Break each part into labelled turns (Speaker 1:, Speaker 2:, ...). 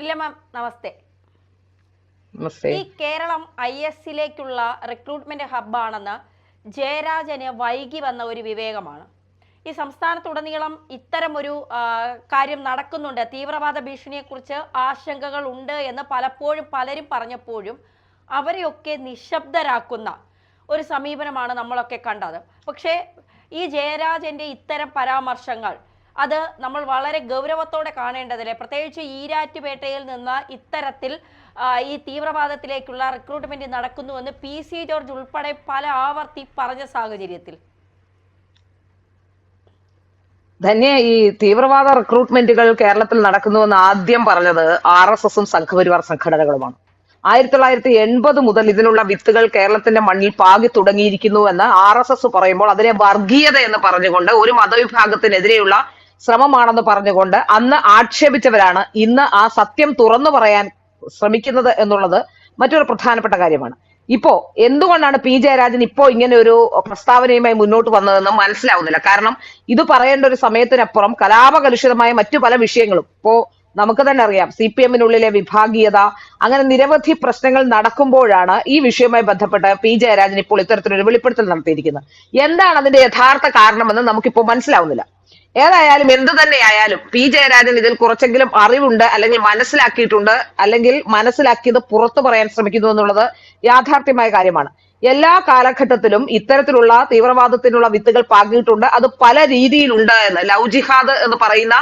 Speaker 1: പ്രിയ മാം നമസ്തേ. ഈ കേരളം IS-ലേക്കുള്ള റിക്രൂട്ട്മെന്റ് ഹബ്ബാണെന്ന് ജയരാജന് വൈകി വന്ന ഒരു വിവേകമാണ്. ഈ സംസ്ഥാനത്തുടനീളം ഇത്തരം ഒരു കാര്യം നടക്കുന്നുണ്ട്, തീവ്രവാദ ഭീഷണിയെക്കുറിച്ച് ആശങ്കകൾ ഉണ്ട് എന്ന് പലപ്പോഴും പലരും പറഞ്ഞപ്പോഴും അവരെയൊക്കെ നിശബ്ദരാക്കുന്ന ഒരു സമീപനമാണ് നമ്മളൊക്കെ കണ്ടത്. പക്ഷേ ഈ ജയരാജന്റെ ഇത്തരം പരാമർശങ്ങൾ അത് നമ്മൾ വളരെ ഗൗരവത്തോടെ കാണേണ്ടതില്ലേ? പ്രത്യേകിച്ച് ഈരാറ്റുപേട്ടയിൽ നിന്ന് ഇത്തരത്തിൽ ഈ തീവ്രവാദത്തിലേക്കുള്ള റിക്രൂട്ട്മെന്റ് നടക്കുന്നുവെന്ന് PC ജോർജ് ഉൾപ്പെടെ പല ആവർത്തി പറഞ്ഞ സാഹചര്യത്തിൽ
Speaker 2: തന്നെ ഈ തീവ്രവാദ റിക്രൂട്ട്മെന്റുകൾ കേരളത്തിൽ നടക്കുന്നുവെന്ന് ആദ്യം പറഞ്ഞത് RSSഉം സംഘപരിവാർ സംഘടനകളുമാണ്. 1980 മുതൽ ഇതിനുള്ള വിത്തുകൾ കേരളത്തിന്റെ മണ്ണിൽ പാകി തുടങ്ങിയിരിക്കുന്നുവെന്ന് RSS പറയുമ്പോൾ അതിനെ വർഗീയത എന്ന് പറഞ്ഞുകൊണ്ട് ഒരു മതവിഭാഗത്തിനെതിരെയുള്ള ശ്രമമാണെന്ന് പറഞ്ഞുകൊണ്ട് അന്ന് ആക്ഷേപിച്ചവരാണ് ഇന്ന് ആ സത്യം തുറന്നു പറയാൻ ശ്രമിക്കുന്നത് എന്നുള്ളത് മറ്റൊരു പ്രധാനപ്പെട്ട കാര്യമാണ്. ഇപ്പോ എന്തുകൊണ്ടാണ് P ജയരാജൻ ഇപ്പോ ഇങ്ങനെ ഒരു പ്രസ്താവനയുമായി മുന്നോട്ട് വന്നതെന്ന് മനസ്സിലാവുന്നില്ല. കാരണം ഇത് പറയേണ്ട ഒരു സമയത്തിനപ്പുറം കലാപകലുഷിതമായ മറ്റു പല വിഷയങ്ങളും ഇപ്പോ നമുക്ക് തന്നെ അറിയാം. CPM-നുള്ളിലെ വിഭാഗീയത, അങ്ങനെ നിരവധി പ്രശ്നങ്ങൾ നടക്കുമ്പോഴാണ് ഈ വിഷയവുമായി ബന്ധപ്പെട്ട് P ജയരാജൻ ഇപ്പോൾ ഇത്തരത്തിലൊരു വെളിപ്പെടുത്തൽ നടത്തിയിരിക്കുന്നത്. എന്താണ് അതിന്റെ യഥാർത്ഥ കാരണമെന്ന് നമുക്കിപ്പോ മനസ്സിലാവുന്നില്ല. ഏതായാലും എന്തു തന്നെയായാലും P ജയരാജൻ ഇതിൽ കുറച്ചെങ്കിലും അറിവുണ്ട്, അല്ലെങ്കിൽ മനസ്സിലാക്കിയിട്ടുണ്ട്, അല്ലെങ്കിൽ മനസ്സിലാക്കിയത് പുറത്തു പറയാൻ ശ്രമിക്കുന്നു എന്നുള്ളത് യാഥാർത്ഥ്യമായ കാര്യമാണ്. എല്ലാ കാലഘട്ടത്തിലും ഇത്തരത്തിലുള്ള തീവ്രവാദത്തിനുള്ള വിത്തുകൾ പാകിയിട്ടുണ്ട്. അത് പല രീതിയിലുണ്ട് എന്ന് ലവ് ജിഹാദ് എന്ന് പറയുന്ന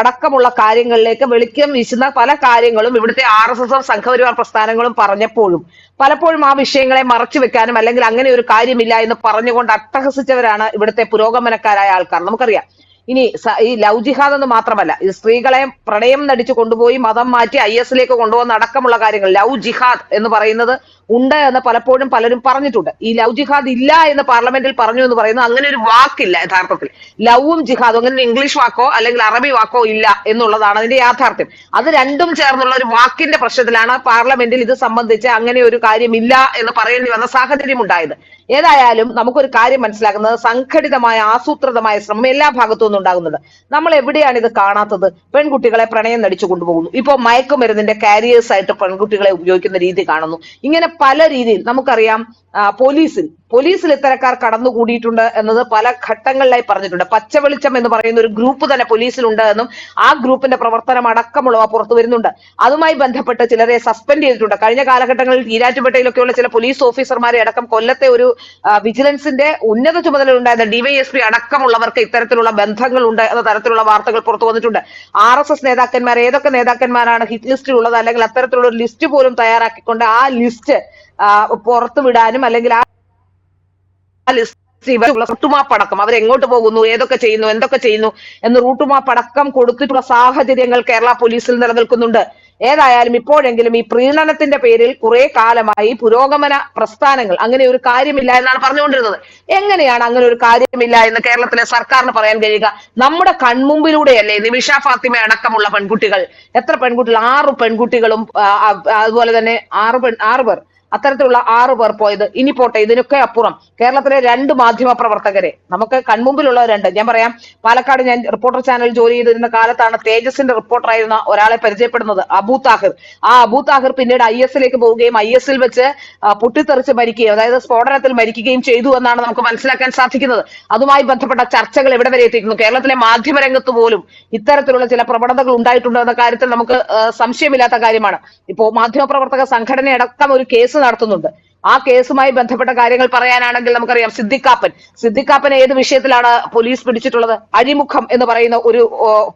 Speaker 2: അടക്കമുള്ള കാര്യങ്ങളിലേക്ക് വെളിച്ചം വീശുന്ന പല കാര്യങ്ങളും ഇവിടുത്തെ RSSഉം സംഘപരിവാർ പ്രസ്ഥാനങ്ങളും പറഞ്ഞപ്പോഴും പലപ്പോഴും ആ വിഷയങ്ങളെ മറച്ചു വെക്കാനും അല്ലെങ്കിൽ അങ്ങനെ ഒരു കാര്യമില്ല എന്ന് പറഞ്ഞുകൊണ്ട് അട്ടഹസിച്ചവരാണ് ഇവിടുത്തെ പുരോഗമനക്കാരായ ആൾക്കാർ. നമുക്കറിയാം. ഇനി ഈ ലവ് ജിഹാദ് എന്ന് മാത്രമല്ല, ഈ സ്ത്രീകളെ പ്രണയം നടിച്ചു കൊണ്ടുപോയി മതം മാറ്റി IS-ലേക്ക് കൊണ്ടുപോകുന്ന അടക്കമുള്ള കാര്യങ്ങൾ ലവ് ജിഹാദ് എന്ന് പറയുന്നത് ഉണ്ട് എന്ന് പലപ്പോഴും പലരും പറഞ്ഞിട്ടുണ്ട്. ഈ ലവ് ജിഹാദ് ഇല്ല എന്ന് പാർലമെന്റിൽ പറഞ്ഞു എന്ന് പറയുന്നത് അങ്ങനെ ഒരു വാക്കില്ല യഥാർത്ഥത്തിൽ. ലവും ജിഹാദും അങ്ങനെ ഇംഗ്ലീഷ് വാക്കോ അല്ലെങ്കിൽ അറബി വാക്കോ ഇല്ല എന്നുള്ളതാണ് അതിന്റെ യാഥാർത്ഥ്യം. അത് രണ്ടും ചേർന്നുള്ള ഒരു വാക്കിന്റെ പ്രശ്നത്തിലാണ് പാർലമെന്റിൽ ഇത് സംബന്ധിച്ച് അങ്ങനെ ഒരു കാര്യമില്ല എന്ന് പറയേണ്ടി വന്ന സാഹചര്യം ഉണ്ടായത്. ഏതായാലും നമുക്കൊരു കാര്യം മനസ്സിലാക്കുന്നത്, സംഘടിതമായ ആസൂത്രിതമായ ശ്രമം എല്ലാ ഭാഗത്തു നിന്നും ഉണ്ടാകുന്നത്. നമ്മൾ എവിടെയാണ് ഇത് കാണാത്തത്? പെൺകുട്ടികളെ പ്രണയം നടിച്ചു കൊണ്ടുപോകുന്നു. ഇപ്പൊ മയക്കുമരുന്നിന്റെ കാരിയേഴ്സ് ആയിട്ട് പെൺകുട്ടികളെ ഉപയോഗിക്കുന്ന രീതി കാണുന്നു. ഇങ്ങനെ പല രീതിയിൽ നമുക്കറിയാം. പോലീസിൽ ഇത്തരക്കാർ കടന്നുകൂടിയിട്ടുണ്ട് എന്നത് പല ഘട്ടങ്ങളിലായി പറഞ്ഞിട്ടുണ്ട്. പച്ചവെളിച്ചം എന്ന് പറയുന്ന ഒരു ഗ്രൂപ്പ് തന്നെ പോലീസിലുണ്ട് എന്നും ആ ഗ്രൂപ്പിന്റെ പ്രവർത്തനം അടക്കമുള്ളവ പുറത്തു വരുന്നുണ്ട്. അതുമായി ബന്ധപ്പെട്ട് ചിലരെ സസ്പെൻഡ് ചെയ്തിട്ടുണ്ട്. കഴിഞ്ഞ കാലഘട്ടങ്ങളിൽ ഈരാറ്റുപേട്ടയിലൊക്കെയുള്ള ചില പോലീസ് ഓഫീസർമാരെ അടക്കം കൊല്ലത്തെ ഒരു വിജിലൻസിന്റെ ഉന്നത ചുമതലയുണ്ടായിരുന്ന DYSP അടക്കമുള്ളവർക്ക് ഇത്തരത്തിലുള്ള ബന്ധങ്ങളുണ്ട് എന്ന തരത്തിലുള്ള വാർത്തകൾ പുറത്തു വന്നിട്ടുണ്ട്. RSS നേതാക്കന്മാർ ഏതൊക്കെ നേതാക്കന്മാരാണ് ഹിറ്റ് ലിസ്റ്റിൽ ഉള്ളത്, അല്ലെങ്കിൽ അത്തരത്തിലുള്ള ഒരു ലിസ്റ്റ് പോലും തയ്യാറാക്കിക്കൊണ്ട് ആ ലിസ്റ്റ് പുറത്തുവിടാനും അല്ലെങ്കിൽ ആ റൂട്ടുമാപ്പടക്കം അവരെങ്ങോട്ട് പോകുന്നു, ഏതൊക്കെ ചെയ്യുന്നു, എന്തൊക്കെ ചെയ്യുന്നു എന്ന് റൂട്ടുമാപ്പടക്കം കൊടുത്തിട്ടുള്ള സാഹചര്യങ്ങൾ കേരള പോലീസിൽ നിലനിൽക്കുന്നുണ്ട്. ഏതായാലും ഇപ്പോഴെങ്കിലും ഈ പ്രീണനത്തിന്റെ പേരിൽ കുറെ കാലമായി പുരോഗമന പ്രസ്ഥാനങ്ങൾ അങ്ങനെ ഒരു കാര്യമില്ല എന്നാണ് പറഞ്ഞുകൊണ്ടിരുന്നത്. എങ്ങനെയാണ് അങ്ങനെ ഒരു കാര്യമില്ല എന്ന് കേരളത്തിലെ സർക്കാരിന് പറയാൻ കഴിയുക? നമ്മുടെ കൺമുമ്പിലൂടെയല്ലേ നിമിഷ ഫാത്തിമ അടക്കമുള്ള പെൺകുട്ടികൾ, എത്ര പെൺകുട്ടികൾ, 6 പെൺകുട്ടികളും അതുപോലെ തന്നെ 6 പേർ, അത്തരത്തിലുള്ള 6 പേർ പോയത്. ഇനി പോട്ടെ, ഇതിനൊക്കെ അപ്പുറം കേരളത്തിലെ 2 മാധ്യമ പ്രവർത്തകരെ നമുക്ക് കൺമുമ്പിലുള്ള 2, ഞാൻ പറയാം, പാലക്കാട് ഞാൻ റിപ്പോർട്ടർ ചാനൽ ജോലി ചെയ്തിരുന്ന കാലത്താണ് തേജസിന്റെ റിപ്പോർട്ടറായിരുന്ന ഒരാളെ പരിചയപ്പെടുന്നത്, അബൂ താഹിർ. ആ അബൂ താഹിർ പിന്നീട് IS-ലേക്ക് പോവുകയും IS-ൽ വെച്ച് പൊട്ടിത്തെറിച്ച് മരിക്കുകയും, അതായത് സ്ഫോടനത്തിൽ മരിക്കുകയും ചെയ്തു എന്നാണ് നമുക്ക് മനസ്സിലാക്കാൻ സാധിക്കുന്നത്. അതുമായി ബന്ധപ്പെട്ട ചർച്ചകൾ എവിടെ വരെ എത്തിക്കുന്നു? കേരളത്തിലെ മാധ്യമരംഗത്ത് പോലും ഇത്തരത്തിലുള്ള ചില പ്രവണതകൾ ഉണ്ടായിട്ടുണ്ട് എന്ന കാര്യത്തിൽ നമുക്ക് സംശയമില്ലാത്ത കാര്യമാണ്. ഇപ്പോ മാധ്യമപ്രവർത്തക സംഘടനയടക്കം ഒരു കേസ് നടത്തുന്നുണ്ട്. ആ കേസുമായി ബന്ധപ്പെട്ട കാര്യങ്ങൾ പറയാനാണെങ്കിൽ നമുക്കറിയാം, സിദ്ദിഖാപ്പനെ ഏത് വിഷയത്തിലാണ് പോലീസ് പിടിച്ചിട്ടുള്ളത്? അഴിമുഖം എന്ന് പറയുന്ന ഒരു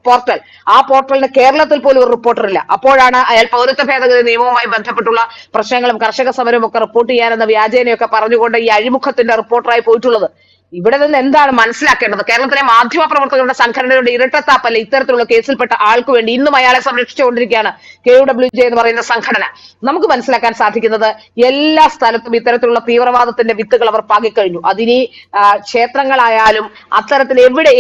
Speaker 2: പോർട്ടൽ. ആ പോർട്ടലിന് കേരളത്തിൽ പോലും ഒരു റിപ്പോർട്ടർ ഇല്ല. അപ്പോഴാണ് അയാൾ പൗരത്വ ഭേദഗതി നിയമവുമായി ബന്ധപ്പെട്ടുള്ള പ്രശ്നങ്ങളും കർഷക സമരവും ഒക്കെ റിപ്പോർട്ട് ചെയ്യാനെന്ന വ്യാജേനയൊക്കെ പറഞ്ഞുകൊണ്ട് ഈ അഴിമുഖത്തിന്റെ റിപ്പോർട്ടറായി പോയിട്ടുള്ളത്. ഇവിടെ നിന്ന് എന്താണ് മനസ്സിലാക്കേണ്ടത്? കേരളത്തിലെ മാധ്യമ പ്രവർത്തകരുടെ സംഘടനയുടെ ഇരട്ടത്താപ്പല്ല ഇത്തരത്തിലുള്ള കേസിൽപ്പെട്ട ആൾക്ക് വേണ്ടി ഇന്നും അയാളെ സംരക്ഷിച്ചുകൊണ്ടിരിക്കുകയാണ് KWJ എന്ന് പറയുന്ന സംഘടന. നമുക്ക് മനസ്സിലാക്കാൻ സാധിക്കുന്നത്, എല്ലാ സ്ഥലത്തും ഇത്തരത്തിലുള്ള തീവ്രവാദത്തിന്റെ വിത്തുകൾ അവർ പാകിക്കഴിഞ്ഞു. അതിനി ക്ഷേത്രങ്ങളായാലും അത്തരത്തിൽ എവിടെ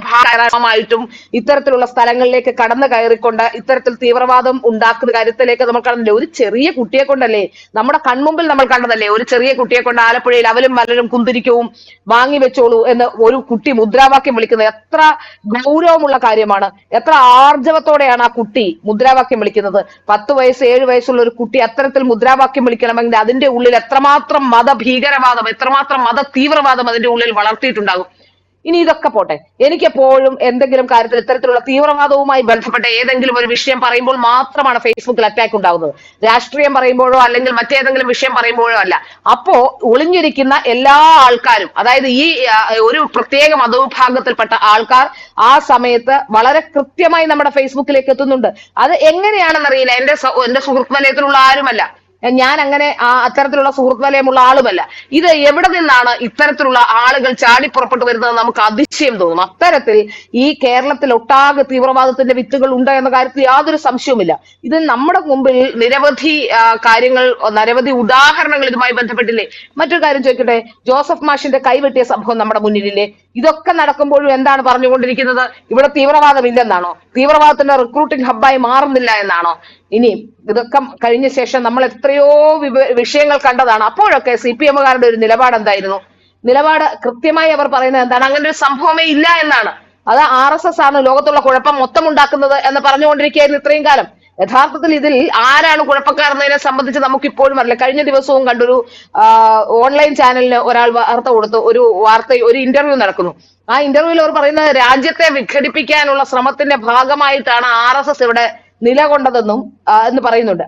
Speaker 2: ഭാഗമായിട്ടും ഇത്തരത്തിലുള്ള സ്ഥലങ്ങളിലേക്ക് കടന്നു കയറിക്കൊണ്ട് ഇത്തരത്തിൽ തീവ്രവാദം ഉണ്ടാക്കുന്ന കാര്യത്തിലേക്ക് നമ്മൾ കണ്ടില്ലേ. ഒരു ചെറിയ കുട്ടിയെ കൊണ്ടല്ലേ, നമ്മുടെ കൺമുമ്പിൽ നമ്മൾ കണ്ടതല്ലേ, ഒരു ചെറിയ കുട്ടിയെ കൊണ്ട് ആലപ്പുഴയിൽ അവലും മലരും കുന്തിരിക്കവും വാങ്ങി വെച്ചോളൂ എന്ന് ഒരു കുട്ടി മുദ്രാവാക്യം വിളിക്കുന്നത് എത്ര ഗൗരവമുള്ള കാര്യമാണ്. എത്ര ആർജവത്തോടെയാണ് ആ കുട്ടി മുദ്രാവാക്യം വിളിക്കുന്നത്. 10 വയസ്സ് 7 വയസ്സുള്ള ഒരു കുട്ടി അത്തരത്തിൽ മുദ്രാവാക്യം വിളിക്കണമെങ്കിൽ അതിന്റെ ഉള്ളിൽ എത്രമാത്രം മതഭീകരവാദം, എത്രമാത്രം മത തീവ്രവാദം അതിന്റെ ഉള്ളിൽ വളർത്തിയിട്ടുണ്ടാകും. ഇനി ഇതൊക്കെ പോട്ടെ, എനിക്കെപ്പോഴും എന്തെങ്കിലും കാര്യത്തിൽ ഇത്തരത്തിലുള്ള തീവ്രവാദവുമായി ബന്ധപ്പെട്ട ഏതെങ്കിലും ഒരു വിഷയം പറയുമ്പോൾ മാത്രമാണ് ഫേസ്ബുക്കിൽ അറ്റാക്ക് ഉണ്ടാകുന്നത്. രാഷ്ട്രീയം പറയുമ്പോഴോ അല്ലെങ്കിൽ മറ്റേതെങ്കിലും വിഷയം പറയുമ്പോഴോ അല്ല. അപ്പോ ഒളിഞ്ഞിരിക്കുന്ന എല്ലാ ആൾക്കാരും, അതായത് ഈ ഒരു പ്രത്യേക മതവിഭാഗത്തിൽപ്പെട്ട ആൾക്കാർ ആ സമയത്ത് വളരെ കൃത്യമായി നമ്മുടെ ഫേസ്ബുക്കിലേക്ക് എത്തുന്നുണ്ട്. അത് എങ്ങനെയാണെന്നറിയില്ല. എന്റെ സുഹൃത്ത് വലയത്തിലുള്ള ആരുമല്ല, ഞാൻ അങ്ങനെ അത്തരത്തിലുള്ള സുഹൃത്ത് വലയമുള്ള ആളുമല്ല. ഇത് എവിടെ നിന്നാണ് ഇത്തരത്തിലുള്ള ആളുകൾ ചാടിപ്പുറപ്പെട്ടു വരുന്നത് നമുക്ക് അതിശയം തോന്നും. അത്തരത്തിൽ ഈ കേരളത്തിൽ ഒട്ടാകെ തീവ്രവാദത്തിന്റെ വിത്തുകൾ ഉണ്ട് എന്ന കാര്യത്തിൽ യാതൊരു സംശയവുമില്ല. ഇത് നമ്മുടെ മുമ്പിൽ നിരവധി കാര്യങ്ങൾ, നിരവധി ഉദാഹരണങ്ങൾ ഇതുമായി ബന്ധപ്പെട്ടില്ലേ. മറ്റൊരു കാര്യം ചോദിക്കട്ടെ, ജോസഫ് മാഷിന്റെ കൈവെട്ടിയ സംഭവം നമ്മുടെ മുന്നിലില്ലേ. ഇതൊക്കെ നടക്കുമ്പോഴും എന്താണ് പറഞ്ഞുകൊണ്ടിരിക്കുന്നത്? ഇവിടെ തീവ്രവാദം ഇല്ലെന്നാണോ? തീവ്രവാദത്തിന്റെ റിക്രൂട്ടിംഗ് ഹബ്ബായി മാറുന്നില്ല എന്നാണോ? ഇനി ഇതൊക്കെ കഴിഞ്ഞ ശേഷം നമ്മൾ എത്രയോ വിഷയങ്ങൾ കണ്ടതാണ്. അപ്പോഴൊക്കെ CPM-കാരുടെ ഒരു നിലപാട് എന്തായിരുന്നു? നിലപാട് കൃത്യമായി അവർ പറയുന്നത് എന്താണ്? അങ്ങനെ ഒരു സംഭവമേ ഇല്ല എന്നാണ്. അത് RSS ആണ് ലോകത്തുള്ള കുഴപ്പം മൊത്തം ഉണ്ടാക്കുന്നത് എന്ന് പറഞ്ഞുകൊണ്ടിരിക്കുകയായിരുന്നു ഇത്രയും കാലം. യഥാർത്ഥത്തിൽ ഇതിൽ ആരാണ് കുഴപ്പക്കാരെന്നതിനെ സംബന്ധിച്ച് നമുക്ക് ഇപ്പോഴും അറിയില്ല. കഴിഞ്ഞ ദിവസവും കണ്ടൊരു ഓൺലൈൻ ചാനലിന് ഒരാൾ വാർത്ത കൊടുത്തു, ഒരു ഇന്റർവ്യൂ നടക്കുന്നു. ആ ഇന്റർവ്യൂവിൽ അവർ പറയുന്നത് രാജ്യത്തെ വിഘടിപ്പിക്കാനുള്ള ശ്രമത്തിന്റെ ഭാഗമായിട്ടാണ് RSS ഇവിടെ നിലകൊണ്ടതെന്നും എന്ന് പറയുന്നുണ്ട്.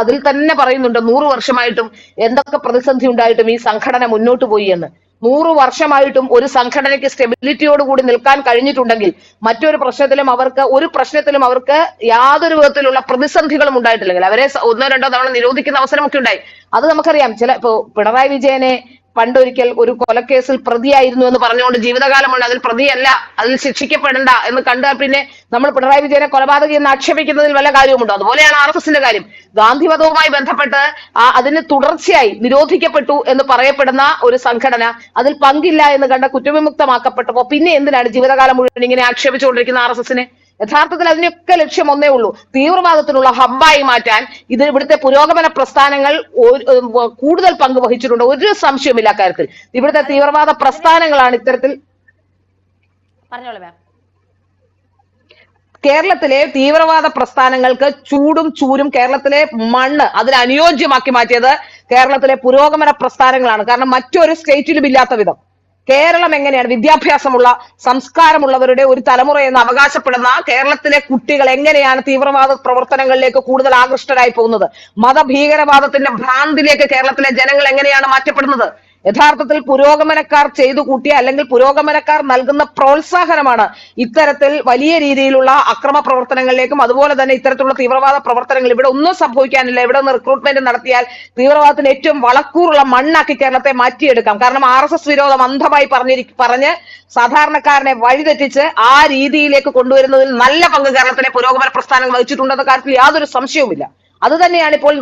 Speaker 2: അതിൽ തന്നെ പറയുന്നുണ്ട് 100 വർഷമായിട്ടും എന്തൊക്കെ പ്രതിസന്ധി ഉണ്ടായിട്ടും ഈ സംഘടന മുന്നോട്ട് പോയി എന്ന്. 100 വർഷമായിട്ടും ഒരു സംഘടനയ്ക്ക് സ്റ്റെബിലിറ്റിയോടുകൂടി നിൽക്കാൻ കഴിഞ്ഞിട്ടുണ്ടെങ്കിൽ മറ്റൊരു പ്രശ്നത്തിലും അവർക്ക് യാതൊരു വിധത്തിലുള്ള പ്രതിസന്ധികളും ഉണ്ടായിട്ടില്ലെങ്കിൽ അവരെ 1-2 തവണ നിരോധിക്കുന്ന അവസരമൊക്കെ ഉണ്ടായി. അത് നമുക്കറിയാം. ഇപ്പൊ പിണറായി വിജയനെ പണ്ടൊരിക്കൽ ഒരു കൊലക്കേസിൽ പ്രതിയായിരുന്നു എന്ന് പറഞ്ഞുകൊണ്ട് ജീവിതകാലമുണ്ട് അതിൽ പ്രതിയല്ല, അതിൽ ശിക്ഷിക്കപ്പെടണ്ട എന്ന് കണ്ടാൽ പിന്നെ നമ്മൾ പിണറായി വിജയനെ കൊലപാതകി എന്ന് ആക്ഷേപിക്കുന്നതിൽ വല്ല കാര്യമുണ്ടോ? അതുപോലെയാണ് RSSന്റെ കാര്യം. ഗാന്ധിവധവുമായി ബന്ധപ്പെട്ട് അതിന് തുടർച്ചയായി നിരോധിക്കപ്പെട്ടു എന്ന് പറയപ്പെടുന്ന ഒരു സംഘടന അതിൽ പങ്കില്ല എന്ന് കണ്ട കുറ്റവിമുക്തമാക്കപ്പെട്ടപ്പോ പിന്നെ എന്തിനാണ് ജീവിതകാലം മുഴുവൻ ഇങ്ങനെ ആക്ഷേപിച്ചുകൊണ്ടിരിക്കുന്ന RSSനെ? യഥാർത്ഥത്തിൽ അതിനൊക്കെ ലക്ഷ്യം ഒന്നേ ഉള്ളൂ, തീവ്രവാദത്തിനുള്ള ഹബ്ബായി മാറ്റാൻ. ഇത് ഇവിടുത്തെ പുരോഗമന പ്രസ്ഥാനങ്ങൾ കൂടുതൽ പങ്ക് വഹിച്ചിട്ടുണ്ട്, ഒരു സംശയമില്ല കാര്യത്തിൽ. ഇവിടുത്തെ തീവ്രവാദ പ്രസ്ഥാനങ്ങളാണ് ഇത്തരത്തിൽ. കേരളത്തിലെ തീവ്രവാദ പ്രസ്ഥാനങ്ങൾക്ക് ചൂടും ചൂരും കേരളത്തിലെ മണ്ണ് അതിന് അനുയോജ്യമാക്കി മാറ്റിയത് കേരളത്തിലെ പുരോഗമന പ്രസ്ഥാനങ്ങളാണ്. കാരണം മറ്റൊരു സ്റ്റേറ്റിലും ഇല്ലാത്ത വിധം കേരളം എങ്ങനെയാണ് വിദ്യാഭ്യാസമുള്ള സംസ്കാരമുള്ളവരുടെ ഒരു തലമുറ എന്ന് അവകാശപ്പെടുന്ന കേരളത്തിലെ കുട്ടികൾ എങ്ങനെയാണ് തീവ്രവാദ പ്രവർത്തനങ്ങളിലേക്ക് കൂടുതൽ ആകൃഷ്ടരായി പോകുന്നത്? മതഭീകരവാദത്തിന്റെ ഭ്രാന്തിലേക്ക് കേരളത്തിലെ ജനങ്ങൾ എങ്ങനെയാണ് മാറ്റപ്പെടുന്നത്? യഥാർത്ഥത്തിൽ പുരോഗമനക്കാർ ചെയ്തു കൂട്ടിയ അല്ലെങ്കിൽ പുരോഗമനക്കാർ നൽകുന്ന പ്രോത്സാഹനമാണ് ഇത്തരത്തിൽ വലിയ രീതിയിലുള്ള അക്രമ പ്രവർത്തനങ്ങളിലേക്കും അതുപോലെ തന്നെ ഇത്തരത്തിലുള്ള തീവ്രവാദ പ്രവർത്തനങ്ങൾ. ഇവിടെ ഒന്നും സംഭവിക്കാനില്ല. ഇവിടെ നിന്ന് റിക്രൂട്ട്മെന്റ് നടത്തിയാൽ തീവ്രവാദത്തിന് ഏറ്റവും വളക്കൂറുള്ള മണ്ണാക്കി കേരളത്തെ മാറ്റിയെടുക്കാം. കാരണം RSS വിരോധം അന്ധമായി പറഞ്ഞ് സാധാരണക്കാരനെ വഴിതെറ്റിച്ച് ആ രീതിയിലേക്ക് കൊണ്ടുവരുന്നതിൽ നല്ല പങ്ക് കേരളത്തിലെ പുരോഗമന പ്രസ്ഥാനങ്ങൾ വഹിച്ചിട്ടുണ്ടെന്ന കാര്യത്തിൽ യാതൊരു സംശയവുമില്ല. അത് തന്നെയാണ് ഇപ്പോൾ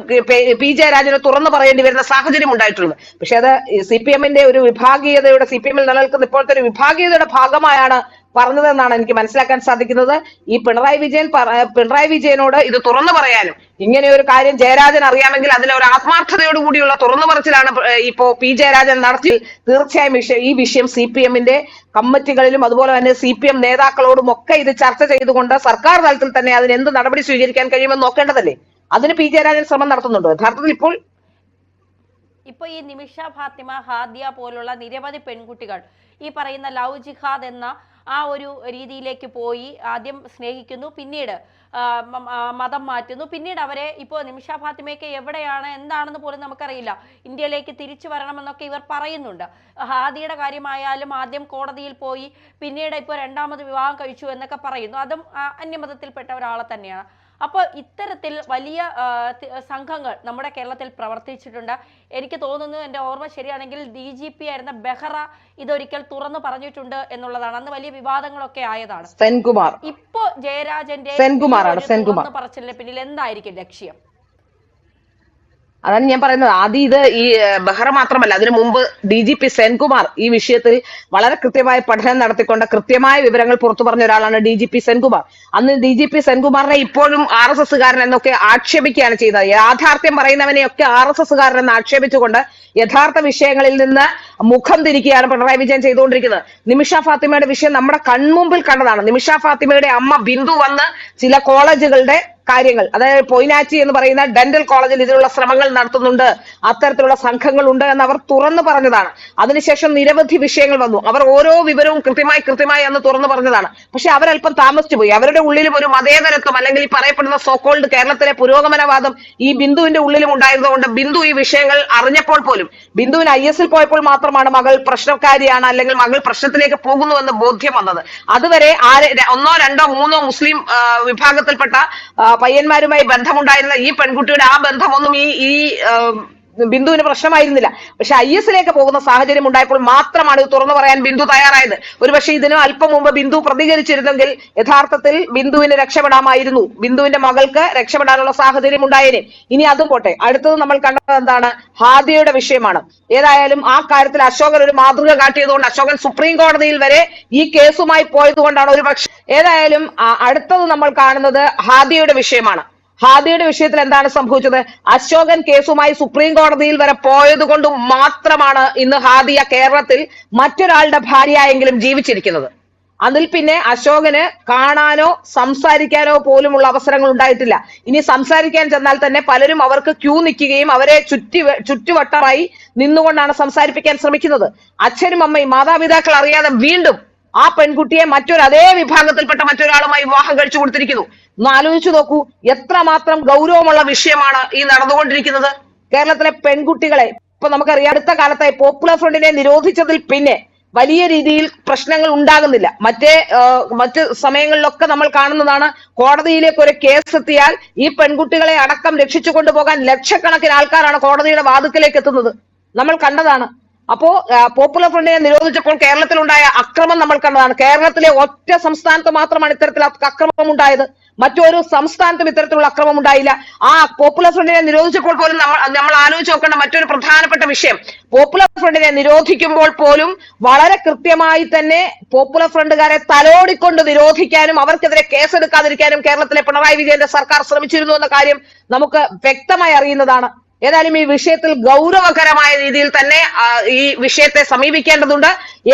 Speaker 2: P ജയരാജന് തുറന്നു പറയേണ്ടി വരുന്ന സാഹചര്യം ഉണ്ടായിട്ടുള്ളത്. പക്ഷെ അത് CPM-ന്റെ ഒരു വിഭാഗീയതയുടെ, CPM-ൽ നിലനിൽക്കുന്ന ഇപ്പോഴത്തെ ഒരു വിഭാഗീയതയുടെ ഭാഗമായാണ് പറഞ്ഞതെന്നാണ് എനിക്ക് മനസ്സിലാക്കാൻ സാധിക്കുന്നത്. ഈ പിണറായി വിജയനോട് ഇത് തുറന്നു പറയാനും ഇങ്ങനെ ഒരു കാര്യം ജയരാജൻ അറിയാമെങ്കിൽ അതിലെ ഒരു ആത്മാർത്ഥതയോടുകൂടിയുള്ള തുറന്നു പറച്ചിലാണ് ഇപ്പോ P ജയരാജൻ നടത്തി. തീർച്ചയായും ഈ വിഷയം CPM-ന്റെ കമ്മിറ്റികളിലും അതുപോലെ തന്നെ CPM നേതാക്കളോടും ഒക്കെ ഇത് ചർച്ച ചെയ്തുകൊണ്ട് സർക്കാർ തലത്തിൽ തന്നെ അതിന് എന്ത് നടപടി സ്വീകരിക്കാൻ കഴിയുമെന്ന് നോക്കേണ്ടതല്ലേ? അതിന് P ജയരാജൻ ശ്രമം നടത്തുന്നുണ്ടോ? യഥാർത്ഥത്തിൽ ഇപ്പോൾ
Speaker 1: ഈ നിമിഷ ഫാത്തിമ, ഹാദിയ പോലുള്ള നിരവധി പെൺകുട്ടികൾ ഈ പറയുന്ന ലവ് ജിഹാദ് എന്ന ആ ഒരു രീതിയിലേക്ക് പോയി ആദ്യം സ്നേഹിക്കുന്നു, പിന്നീട് മതം മാറ്റുന്നു, പിന്നീട് അവരെ ഇപ്പോൾ നിമിഷ ഫാത്തിമയൊക്കെ എവിടെയാണ് എന്താണെന്ന് പോലും നമുക്കറിയില്ല, ഇന്ത്യയിലേക്ക് തിരിച്ചു വരണമെന്നൊക്കെ ഇവർ പറയുന്നുണ്ട്. ഹാദിയുടെ കാര്യമായാലും ആദ്യം കോടതിയിൽ പോയി പിന്നീട് ഇപ്പോൾ 2ാമത് വിവാഹം കഴിച്ചു എന്നൊക്കെ പറയുന്നു. അതും അന്യമതത്തിൽപ്പെട്ട ഒരാളെ തന്നെയാണ്. അപ്പോൾ ഇത്തരത്തിൽ വലിയ സംഘങ്ങൾ നമ്മുടെ കേരളത്തിൽ പ്രവർത്തിച്ചിട്ടുണ്ട്. എനിക്ക് തോന്നുന്നു, എൻ്റെ ഓർമ്മ ശരിയാണെങ്കിൽ DGP ആയിരുന്ന ബെഹ്റ ഇതൊരിക്കൽ തുറന്നു പറഞ്ഞിട്ടുണ്ട് എന്നുള്ളതാണ്. അന്ന് വലിയ വിവാദങ്ങളൊക്കെ ആയതാണ്. ഇപ്പോ ജയരാജന്റെ പറച്ചിലിന് പിന്നിൽ എന്തായിരിക്കും ലക്ഷ്യം?
Speaker 2: അതാണ് ഞാൻ പറയുന്നത്. ആദ്യം ഇത് ഈ ബെഹ്റ മാത്രമല്ല, അതിനു മുമ്പ് DGP സെൻകുമാർ ഈ വിഷയത്തിൽ വളരെ കൃത്യമായ പഠനം നടത്തിക്കൊണ്ട് കൃത്യമായ വിവരങ്ങൾ പുറത്തു പറഞ്ഞ ഒരാളാണ് DGP സെൻകുമാർ. അന്ന് DGP സെൻകുമാറിനെ ഇപ്പോഴും RSS കാരൻ എന്നൊക്കെ ആക്ഷേപിക്കുകയാണ് ചെയ്യുന്നത്. യാഥാർത്ഥ്യം പറയുന്നവനെയൊക്കെ RSS കാരൻ എന്ന് ആക്ഷേപിച്ചുകൊണ്ട് യഥാർത്ഥ വിഷയങ്ങളിൽ നിന്ന് മുഖം തിരിക്കുകയാണ് പിണറായി വിജയൻ ചെയ്തുകൊണ്ടിരിക്കുന്നത്. നിമിഷ ഫാത്തിമയുടെ വിഷയം നമ്മുടെ കൺമുമ്പിൽ കണ്ടതാണ്. നിമിഷ ഫാത്തിമയുടെ അമ്മ ബിന്ദു വന്ന് ചില കോളേജുകളുടെ കാര്യങ്ങൾ, അതായത് പൊയ്നാച്ചി എന്ന് പറയുന്ന ഡെന്റൽ കോളേജിൽ ഇതിനുള്ള ശ്രമങ്ങൾ നടത്തുന്നുണ്ട്, അത്തരത്തിലുള്ള സംഘങ്ങൾ ഉണ്ട് എന്ന് അവർ തുറന്നു പറഞ്ഞതാണ്. അതിനുശേഷം നിരവധി വിഷയങ്ങൾ വന്നു. അവർ ഓരോ വിവരവും കൃത്യമായി അന്ന് തുറന്നു പറഞ്ഞതാണ്. പക്ഷെ അവരല്പം താമസിച്ചു പോയി. അവരുടെ ഉള്ളിലും ഒരു മതേതരത്വം അല്ലെങ്കിൽ ഈ പറയപ്പെടുന്ന സോക്കോൾഡ് കേരളത്തിലെ പുരോഗമനവാദം ഈ ബിന്ദുവിന്റെ ഉള്ളിലും ഉണ്ടായിരുന്നതുകൊണ്ട് ബിന്ദു ഈ വിഷയങ്ങൾ അറിഞ്ഞപ്പോൾ പോലും, ബിന്ദുവിന് IS പോയപ്പോൾ മാത്രമാണ് മകൾ പ്രശ്നക്കാരിയാണ് അല്ലെങ്കിൽ മകൾ പ്രശ്നത്തിലേക്ക് പോകുന്നുവെന്ന് ബോധ്യം വന്നത്. അതുവരെ ഒന്നോ രണ്ടോ മൂന്നോ മുസ്ലിം വിഭാഗത്തിൽപ്പെട്ട പയ്യന്മാരുമായി ബന്ധമുണ്ടായിരുന്ന ഈ പെൺകുട്ടിയുടെ ആ ബന്ധമൊന്നും ഈ ബിന്ദുവിന് പ്രശ്നമായിരുന്നില്ല. പക്ഷെ IS പോകുന്ന സാഹചര്യം ഉണ്ടായപ്പോൾ മാത്രമാണ് ഇത് തുറന്നു പറയാൻ ബിന്ദു തയ്യാറായത്. ഒരുപക്ഷെ ഇതിന് അല്പം മുമ്പ് ബിന്ദു പ്രതികരിച്ചിരുന്നെങ്കിൽ യഥാർത്ഥത്തിൽ ബിന്ദുവിന് രക്ഷപ്പെടാമായിരുന്നു, ബിന്ദുവിന്റെ മകൾക്ക് രക്ഷപ്പെടാനുള്ള സാഹചര്യം ഉണ്ടായേനെ. ഇനി അതും പോട്ടെ, അടുത്തത് നമ്മൾ കണ്ടത് എന്താണ്? ഹാദിയയുടെ വിഷയമാണ്. ഏതായാലും ആ കാര്യത്തിൽ അശോകൻ ഒരു മാതൃക കാട്ടിയതുകൊണ്ട് അശോകൻ സുപ്രീം കോടതിയിൽ വരെ ഈ കേസുമായി പോയതുകൊണ്ടാണ് ഒരുപക്ഷെ. ഏതായാലും അടുത്തത് നമ്മൾ കാണുന്നത് ഹാദിയയുടെ വിഷയമാണ്. ഹാദിയുടെ വിഷയത്തിൽ എന്താണ് സംഭവിച്ചത്? അശോകൻ കേസുമായി സുപ്രീം കോടതിയിൽ വരെ പോയത് കൊണ്ട് മാത്രമാണ് ഇന്ന് ഹാദിയ കേരളത്തിൽ മറ്റൊരാളുടെ ഭാര്യയായെങ്കിലും ജീവിച്ചിരിക്കുന്നത്. അതിൽ പിന്നെ അശോകന് കാണാനോ സംസാരിക്കാനോ പോലുമുള്ള അവസരങ്ങൾ ഉണ്ടായിട്ടില്ല. ഇനി സംസാരിക്കാൻ ചെന്നാൽ തന്നെ പലരും അവർക്ക് ക്യൂ നിൽക്കുകയും അവരെ ചുറ്റുവട്ടമായി നിന്നുകൊണ്ടാണ് സംസാരിപ്പിക്കാൻ ശ്രമിക്കുന്നത്. അച്ഛനും അമ്മയും മാതാപിതാക്കൾ അറിയാതെ വീണ്ടും ആ പെൺകുട്ടിയെ അതേ വിഭാഗത്തിൽപ്പെട്ട മറ്റൊരാളുമായി വിവാഹം കഴിച്ചു കൊടുത്തിരിക്കുന്നു. ഒന്ന് ആലോചിച്ചു നോക്കൂ, എത്രമാത്രം ഗൗരവമുള്ള വിഷയമാണ് ഈ നടന്നുകൊണ്ടിരിക്കുന്നത്. കേരളത്തിലെ പെൺകുട്ടികളെ ഇപ്പൊ നമുക്കറിയാം, അടുത്ത കാലത്തായി പോപ്പുലർ ഫ്രണ്ടിനെ നിരോധിച്ചതിൽ പിന്നെ വലിയ രീതിയിൽ പ്രശ്നങ്ങൾ ഉണ്ടാകുന്നില്ല. മറ്റ് സമയങ്ങളിലൊക്കെ നമ്മൾ കാണുന്നതാണ്, കോടതിയിലേക്ക് ഒരു കേസ് എത്തിയാൽ ഈ പെൺകുട്ടികളെ അടക്കം രക്ഷിച്ചു കൊണ്ടുപോകാൻ ലക്ഷക്കണക്കിന് ആൾക്കാരാണ് കോടതിയുടെ വാതിക്കലേക്ക് എത്തുന്നത്. നമ്മൾ കണ്ടതാണ്. അപ്പോ പോപ്പുലർ ഫ്രണ്ടിനെ നിരോധിച്ചപ്പോൾ കേരളത്തിലുണ്ടായ അക്രമം നമ്മൾ കണ്ടതാണ്. കേരളത്തിലെ ഒറ്റ സംസ്ഥാനത്ത് മാത്രമാണ് ഇത്തരത്തിൽ അക്രമം ഉണ്ടായത്. മറ്റൊരു സംസ്ഥാനത്തും ഇത്തരത്തിലുള്ള അക്രമം ഉണ്ടായില്ല. ആ പോപ്പുലർ ഫ്രണ്ടിനെ നിരോധിച്ചപ്പോൾ പോലും നമ്മൾ ആലോചിച്ച് നോക്കേണ്ട മറ്റൊരു പ്രധാനപ്പെട്ട വിഷയം, പോപ്പുലർ ഫ്രണ്ടിനെ നിരോധിക്കുമ്പോൾ പോലും വളരെ കൃത്യമായി തന്നെ പോപ്പുലർ ഫ്രണ്ടുകാരെ തലോടിക്കൊണ്ട് നിരോധിക്കാനും അവർക്കെതിരെ കേസെടുക്കാതിരിക്കാനും കേരളത്തിലെ പിണറായി വിജയന്റെ സർക്കാർ ശ്രമിച്ചിരുന്നു എന്ന കാര്യം നമുക്ക് വ്യക്തമായി അറിയുന്നതാണ്. ഏതായാലും ഈ വിഷയത്തിൽ ഗൗരവകരമായ രീതിയിൽ തന്നെ ഈ വിഷയത്തെ സമീപിക്കേണ്ടതുണ്ട്.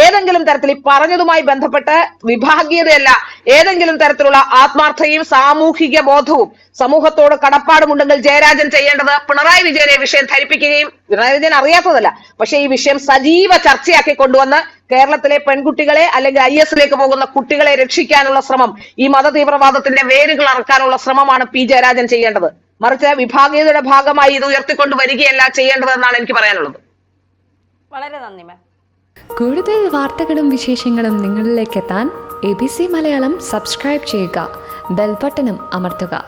Speaker 2: ഏതെങ്കിലും തരത്തിൽ ഈ പറഞ്ഞതുമായി ബന്ധപ്പെട്ട് വിഭാഗീയതയല്ല, ഏതെങ്കിലും തരത്തിലുള്ള ആത്മാർത്ഥയും സാമൂഹിക ബോധവും സമൂഹത്തോട് കടപ്പാടുമുണ്ടെങ്കിൽ ജയരാജൻ ചെയ്യേണ്ടത് പിണറായി വിജയനെ വിഷയം ധരിപ്പിക്കുകയും, പിണറായി വിജയൻ അറിയാത്തതല്ല, പക്ഷെ ഈ വിഷയം സജീവ ചർച്ചയാക്കി കൊണ്ടുവന്ന് കേരളത്തിലെ പെൺകുട്ടികളെ അല്ലെങ്കിൽ IS പോകുന്ന കുട്ടികളെ രക്ഷിക്കാനുള്ള ശ്രമം, ഈ മതതീവ്രവാദത്തിന്റെ വേരുകൾ അറക്കാനുള്ള ശ്രമമാണ് ജയരാജൻ ചെയ്യേണ്ടത്. മറിച്ച് വിഭാഗീയതയുടെ ഭാഗമായി ഇത് ഉയർത്തിക്കൊണ്ട് വരികയല്ല ചെയ്യേണ്ടതെന്നാണ് എനിക്ക് പറയാനുള്ളത്.
Speaker 1: വളരെ നന്ദി മാം.
Speaker 3: കൂടുതൽ വാർത്തകളും വിശേഷങ്ങളും നിങ്ങളിലേക്ക് എത്താൻ ABC മലയാളം സബ്സ്ക്രൈബ് ചെയ്യുക, ബെൽ ബട്ടണും അമർത്തുക.